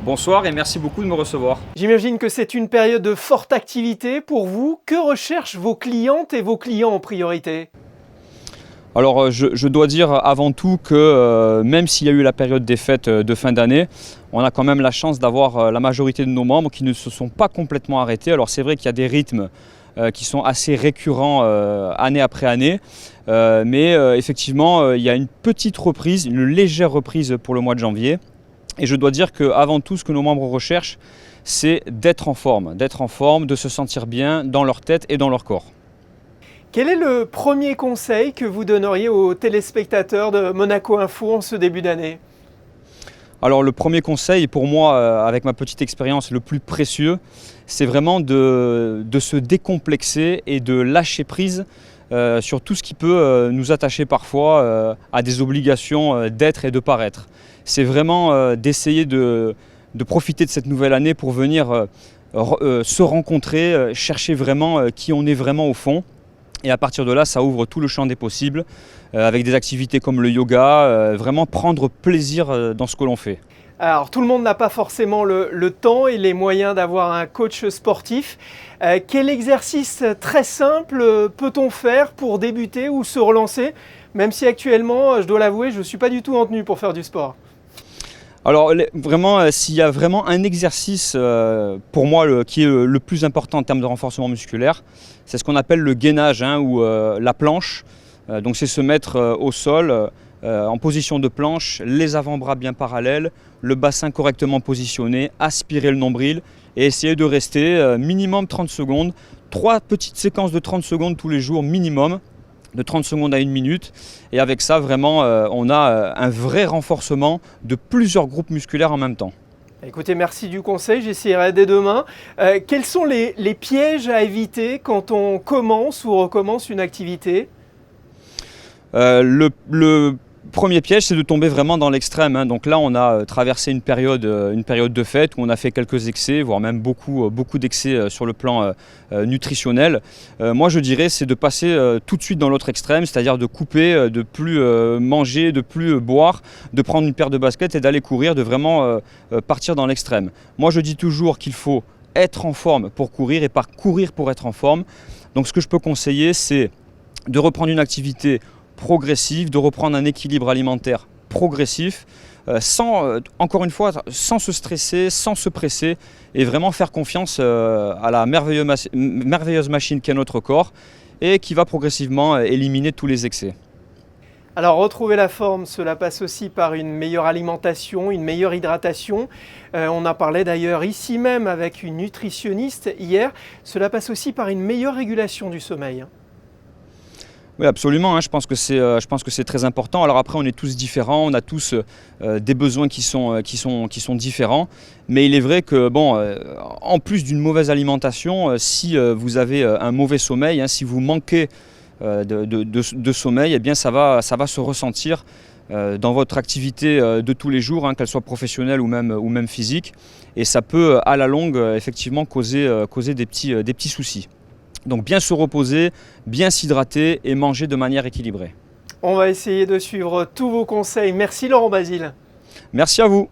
Bonsoir et merci beaucoup de me recevoir. J'imagine que c'est une période de forte activité pour vous. Que recherchent vos clientes et vos clients en priorité? Alors je dois dire avant tout que même s'il y a eu la période des fêtes de fin d'année, on a quand même la chance d'avoir la majorité de nos membres qui ne se sont pas complètement arrêtés. Alors c'est vrai qu'il y a des rythmes qui sont assez récurrents année après année, mais effectivement il y a une petite reprise, une légère reprise pour le mois de janvier. Et je dois dire qu'avant tout, ce que nos membres recherchent, c'est d'être en forme, de se sentir bien dans leur tête et dans leur corps. Quel est le premier conseil que vous donneriez aux téléspectateurs de Monaco Info en ce début d'année? Alors le premier conseil, pour moi, avec ma petite expérience, le plus précieux, c'est vraiment de se décomplexer et de lâcher prise sur tout ce qui peut nous attacher parfois à des obligations d'être et de paraître. C'est vraiment d'essayer de profiter de cette nouvelle année pour venir se rencontrer, chercher vraiment qui on est vraiment au fond. Et à partir de là, ça ouvre tout le champ des possibles, avec des activités comme le yoga, vraiment prendre plaisir dans ce que l'on fait. Alors, tout le monde n'a pas forcément le temps et les moyens d'avoir un coach sportif. Quel exercice très simple peut-on faire pour débuter ou se relancer? Même si actuellement, je dois l'avouer, je ne suis pas du tout en tenue pour faire du sport. Alors vraiment, s'il y a vraiment un exercice pour moi qui est le plus important en termes de renforcement musculaire, c'est ce qu'on appelle le gainage ou la planche. Donc c'est se mettre au sol en position de planche, les avant-bras bien parallèles, le bassin correctement positionné, aspirer le nombril et essayer de rester minimum 30 secondes. 3 petites séquences de 30 secondes tous les jours minimum, de 30 secondes à 1 minute. Et avec ça, vraiment, on a un vrai renforcement de plusieurs groupes musculaires en même temps. Écoutez, merci du conseil, j'essaierai dès demain. Quels sont les pièges à éviter quand on commence ou recommence une activité? Le premier piège, c'est de tomber vraiment dans l'extrême. Donc là, on a traversé une période de fête où on a fait quelques excès, voire même beaucoup d'excès sur le plan nutritionnel. Moi, je dirais, c'est de passer tout de suite dans l'autre extrême, c'est-à-dire de couper, de plus manger, de plus boire, de prendre une paire de baskets et d'aller courir, de vraiment partir dans l'extrême. Moi, je dis toujours qu'il faut être en forme pour courir et pas courir pour être en forme. Donc ce que je peux conseiller, c'est de reprendre une activité progressive, de reprendre un équilibre alimentaire progressif, encore une fois, sans se stresser, sans se presser, et vraiment faire confiance à la merveilleuse machine qu'est notre corps et qui va progressivement éliminer tous les excès. Alors retrouver la forme, cela passe aussi par une meilleure alimentation, une meilleure hydratation. On en parlait d'ailleurs ici même avec une nutritionniste hier. Cela passe aussi par une meilleure régulation du sommeil. Oui, absolument, je pense que c'est très important. Alors après, on est tous différents, on a tous des besoins qui sont différents. Mais il est vrai que, en plus d'une mauvaise alimentation, si vous avez un mauvais sommeil, si vous manquez de sommeil, eh bien ça va se ressentir dans votre activité de tous les jours, qu'elle soit professionnelle ou même physique. Et ça peut, à la longue, effectivement, causer des petits soucis. Donc bien se reposer, bien s'hydrater et manger de manière équilibrée. On va essayer de suivre tous vos conseils. Merci Laurent Basile. Merci à vous.